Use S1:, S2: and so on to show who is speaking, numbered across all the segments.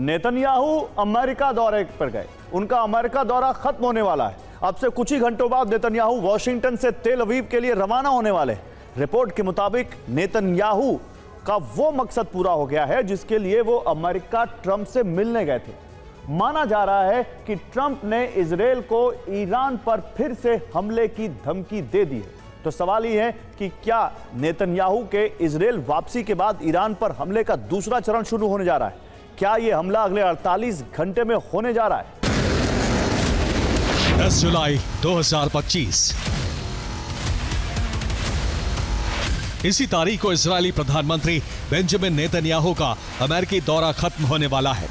S1: Netanyahu America दौरे पर गए। उनका अमेरिका दौरा खत्म होने वाला है। अब से कुछ ही घंटों बाद नेतन्याहू वॉशिंगटन से तेल अवीव के लिए रवाना होने वाले। रिपोर्ट के मुताबिक नेतन्याहू का वो मकसद पूरा हो गया है जिसके लिए वो अमेरिका ट्रंप से मिलने गए थे। माना जा रहा है कि ट्रंप ने इजराइल को ईरान पर फिर से हमले की धमकी दे दी है। तो सवाल ये है कि क्या नेतन्याहू के इजराइल वापसी के बाद ईरान पर हमले का दूसरा चरण शुरू होने जा रहा है? क्या यह हमला अगले 48 घंटे में होने जा रहा है?
S2: 10 जुलाई 2025 इसी तारीख को इजरायली प्रधानमंत्री बेंजामिन नेतन्याहू का अमेरिकी दौरा खत्म होने वाला है।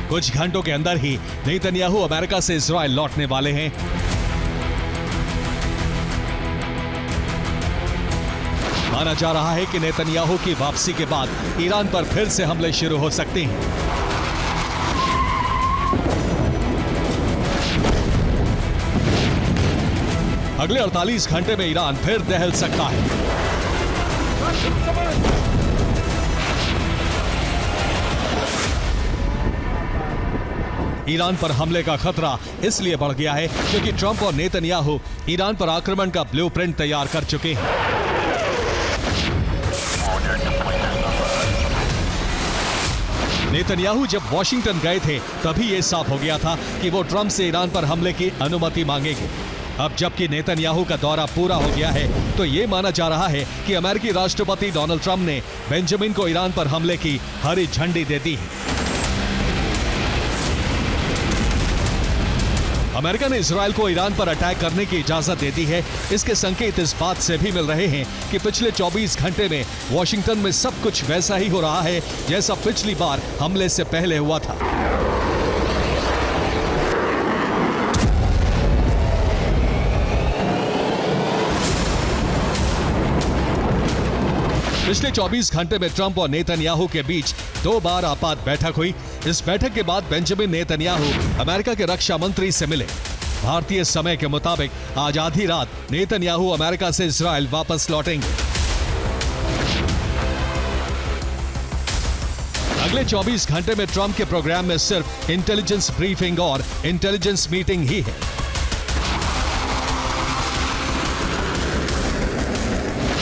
S2: कुछ घंटों के अंदर ही नेतन्याहू अमेरिका से इजराइल लौटने वाले हैं। माना जा रहा है कि नेतन्याहू की वापसी के बाद ईरान पर फिर से हमले शुरू हो सकते हैं। अगले 48 घंटे में ईरान फिर दहल सकता है। ईरान पर हमले का खतरा इसलिए बढ़ गया है क्योंकि ट्रंप और नेतन्याहू ईरान पर आक्रमण का ब्लूप्रिंट तैयार कर चुके हैं। नेतन्याहू जब वॉशिंगटन गए थे तभी यह साफ हो गया था कि वो ट्रंप से ईरान पर हमले की अनुमति मांगेंगे। अब जबकि नेतन्याहू का दौरा पूरा हो गया है तो यह माना जा रहा है कि अमेरिकी राष्ट्रपति डोनाल्ड ट्रंप ने बेंजामिन को ईरान पर हमले की हरी झंडी दे दी है। अमेरिका ने इजराइल को ईरान पर अटैक करने की इजाजत दे दी है। इसके संकेत इस बात से भी मिल रहे हैं कि पिछले 24 घंटे में वॉशिंगटन में सब कुछ वैसा ही हो रहा है जैसा पिछली बार हमले से पहले हुआ था। पिछले 24 घंटे में ट्रंप और नेतन्याहू के बीच 2 बार आपात बैठक हुई। इस बैठक के बाद बेंजामिन नेतन्याहू अमेरिका के रक्षा मंत्री से मिले। भारतीय समय के मुताबिक आज आधी रात नेतन्याहू अमेरिका से इजराइल वापस लौटेंगे। अगले 24 घंटे में ट्रंप के प्रोग्राम में सिर्फ इंटेलिजेंस ब्रीफिंग और इंटेलिजेंस मीटिंग ही है।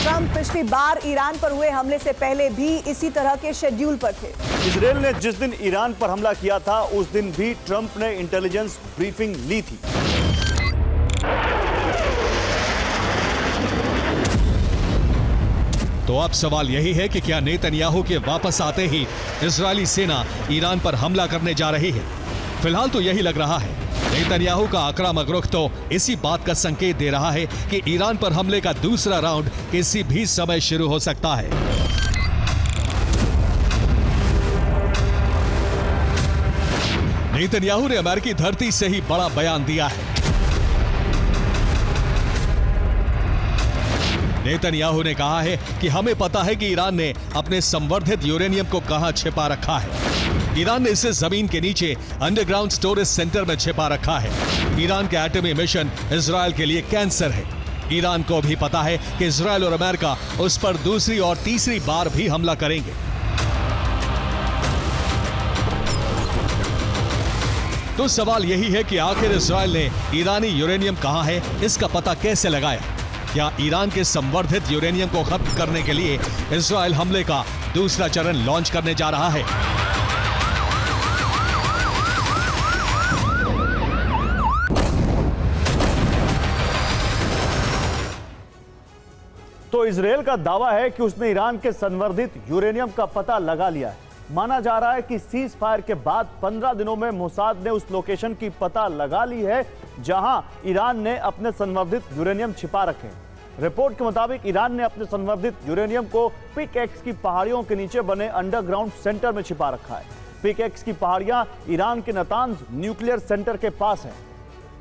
S3: ट्रंप पिछली बार ईरान पर हुए हमले से पहले भी इसी तरह के शेड्यूल पर थे।
S1: इजराइल ने जिस दिन ईरान पर हमला किया था उस दिन भी ट्रंप ने इंटेलिजेंस ब्रीफिंग ली थी।
S2: तो अब सवाल यही है कि क्या नेतन्याहू के वापस आते ही इजरायली सेना ईरान पर हमला करने जा रही है? फिलहाल तो यही लग रहा है। नेतन्याहू का आक्रामक रुख तो इसी बात का संकेत दे रहा है कि ईरान पर हमले का दूसरा राउंड किसी भी समय शुरू हो सकता है। नेतन्याहू ने अमेरिकी धरती से ही बड़ा बयान दिया है। नेतन्याहू ने कहा है कि हमें पता है कि ईरान ने अपने संवर्धित यूरेनियम को कहां छिपा रखा है। ईरान ने इसे जमीन के नीचे अंडरग्राउंड स्टोरेज सेंटर में छिपा रखा है। ईरान के एटमी मिशन इजराइल के लिए कैंसर है। ईरान को भी पता है कि इजराइल और अमेरिका उस पर दूसरी और तीसरी बार भी हमला करेंगे। तो सवाल यही है कि आखिर इजराइल ने ईरानी यूरेनियम कहां है, इसका पता कैसे लगाया? क्या ईरान के संवर्धित यूरेनियम को खत्म करने के लिए इजराइल हमले का दूसरा चरण लॉन्च करने जा रहा है?
S1: तो इजराइल का दावा है कि उसने ईरान के संवर्धित यूरेनियम का पता लगा लिया है। माना जा रहा है कि सीज फायर के बाद 15 दिनों में मोसाद ने उस लोकेशन की पता लगा ली है जहां ईरान ने अपने संवर्धित यूरेनियम छिपा रखे हैं। रिपोर्ट के मुताबिक ईरान ने अपने संवर्धित यूरेनियम को पिकैक्स की पहाड़ियों के नीचे बने अंडरग्राउंड सेंटर में छिपा रखा है। पिकैक्स की पहाड़ियां ईरान के नतांज न्यूक्लियर सेंटर के पास है।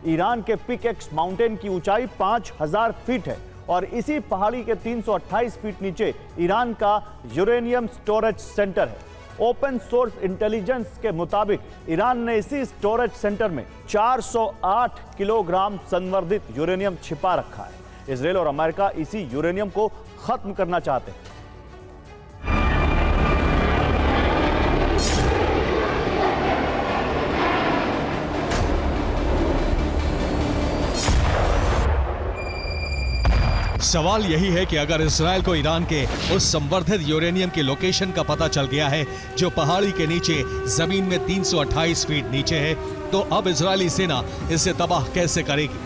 S1: ईरान के पिकैक्स माउंटेन की ऊंचाई 5000 फीट है और इसी पहाड़ी के 328 फीट नीचे ईरान का यूरेनियम स्टोरेज सेंटर है। ओपन सोर्स इंटेलिजेंस के मुताबिक ईरान ने इसी स्टोरेज सेंटर में 408 किलोग्राम संवर्धित यूरेनियम छिपा रखा है। इजराइल और अमेरिका इसी यूरेनियम को खत्म करना चाहते हैं।
S2: सवाल यही है कि अगर इजराइल को ईरान के उस संवर्धित यूरेनियम की लोकेशन का पता चल गया है जो पहाड़ी के नीचे जमीन में 328 फीट नीचे है, तो अब इजरायली सेना इसे तबाह कैसे करेगी?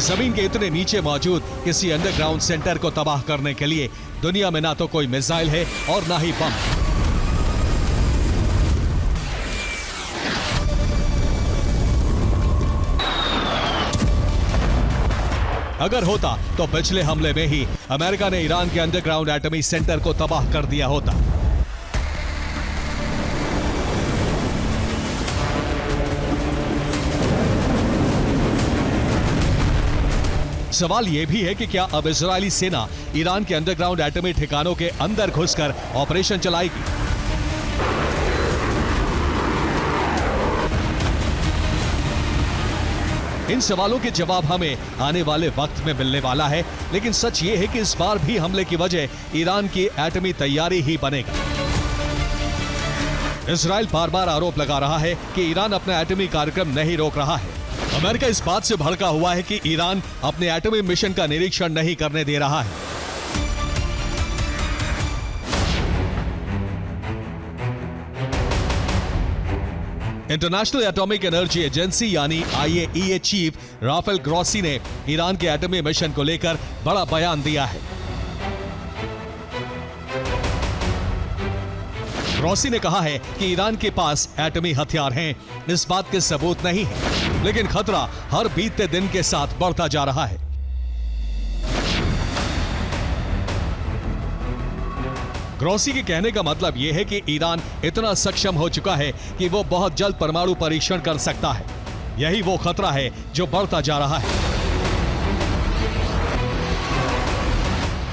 S2: जमीन के इतने नीचे मौजूद किसी अंडरग्राउंड सेंटर को तबाह करने के लिए दुनिया में ना तो कोई मिसाइल है और ना ही बम। अगर होता तो पिछले हमले में ही अमेरिका ने ईरान के अंडरग्राउंड एटमी सेंटर को तबाह कर दिया होता। सवाल यह भी है कि क्या अब इजरायली सेना ईरान के अंडरग्राउंड एटमी ठिकानों के अंदर घुसकर ऑपरेशन चलाएगी? इन सवालों के जवाब हमें आने वाले वक्त में मिलने वाला है, लेकिन सच ये है कि इस बार भी हमले की वजह ईरान की एटमी तैयारी ही बनेगा। इजराइल बार बार आरोप लगा रहा है कि ईरान अपना एटमी कार्यक्रम नहीं रोक रहा है। अमेरिका इस बात से भड़का हुआ है कि ईरान अपने एटमी मिशन का निरीक्षण नहीं करने दे रहा है। इंटरनेशनल एटॉमिक एनर्जी एजेंसी यानी IAEA चीफ राफेल ग्रॉसी ने ईरान के एटमी मिशन को लेकर बड़ा बयान दिया है। ग्रॉसी ने कहा है कि ईरान के पास एटमी हथियार हैं, इस बात के सबूत नहीं है, लेकिन खतरा हर बीतते दिन के साथ बढ़ता जा रहा है। ग्रॉसी के कहने का मतलब यह है कि ईरान इतना सक्षम हो चुका है कि वो बहुत जल्द परमाणु परीक्षण कर सकता है। यही वो खतरा है जो बढ़ता जा रहा है।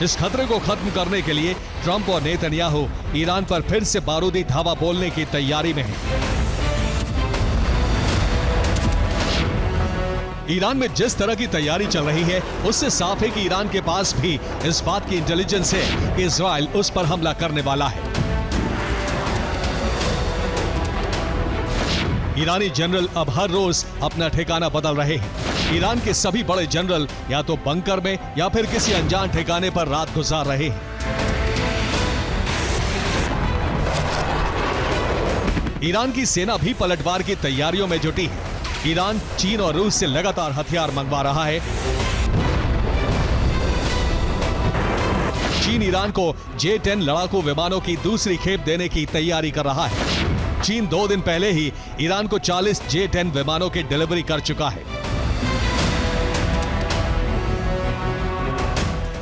S2: इस खतरे को खत्म करने के लिए ट्रंप और नेतन्याहू ईरान पर फिर से बारूदी धावा बोलने की तैयारी में हैं। ईरान में जिस तरह की तैयारी चल रही है उससे साफ है कि ईरान के पास भी इस बात की इंटेलिजेंस है कि इजराइल उस पर हमला करने वाला है। ईरानी जनरल अब हर रोज अपना ठिकाना बदल रहे हैं। ईरान के सभी बड़े जनरल या तो बंकर में या फिर किसी अनजान ठिकाने पर रात गुजार रहे हैं। ईरान की सेना भी पलटवार की तैयारियों में जुटी है। ईरान चीन और रूस से लगातार हथियार मंगवा रहा है। चीन ईरान को J-10 लड़ाकू विमानों की दूसरी खेप देने की तैयारी कर रहा है। चीन 2 दिन पहले ही ईरान को 40 J-10 विमानों की डिलीवरी कर चुका है।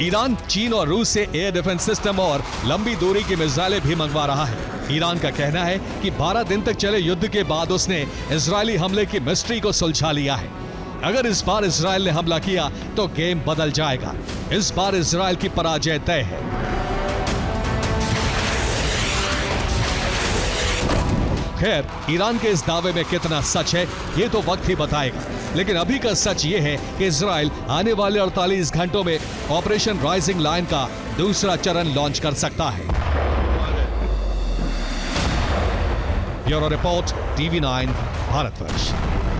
S2: ईरान चीन और रूस से एयर डिफेंस सिस्टम और लंबी दूरी की मिसाइलें भी मंगवा रहा है। ईरान का कहना है कि 12 दिन तक चले युद्ध के बाद उसने इजरायली हमले की मिस्ट्री को सुलझा लिया है। अगर इस बार इजराइल ने हमला किया तो गेम बदल जाएगा। इस बार इजराइल की पराजय तय है। खैर, ईरान के इस दावे में कितना सच है ये तो वक्त ही बताएगा, लेकिन अभी का सच ये है कि इजराइल आने वाले 48 घंटों में ऑपरेशन राइजिंग लाइन का दूसरा चरण लॉन्च कर सकता है। Bureau report, TV9 Bharatvarsh.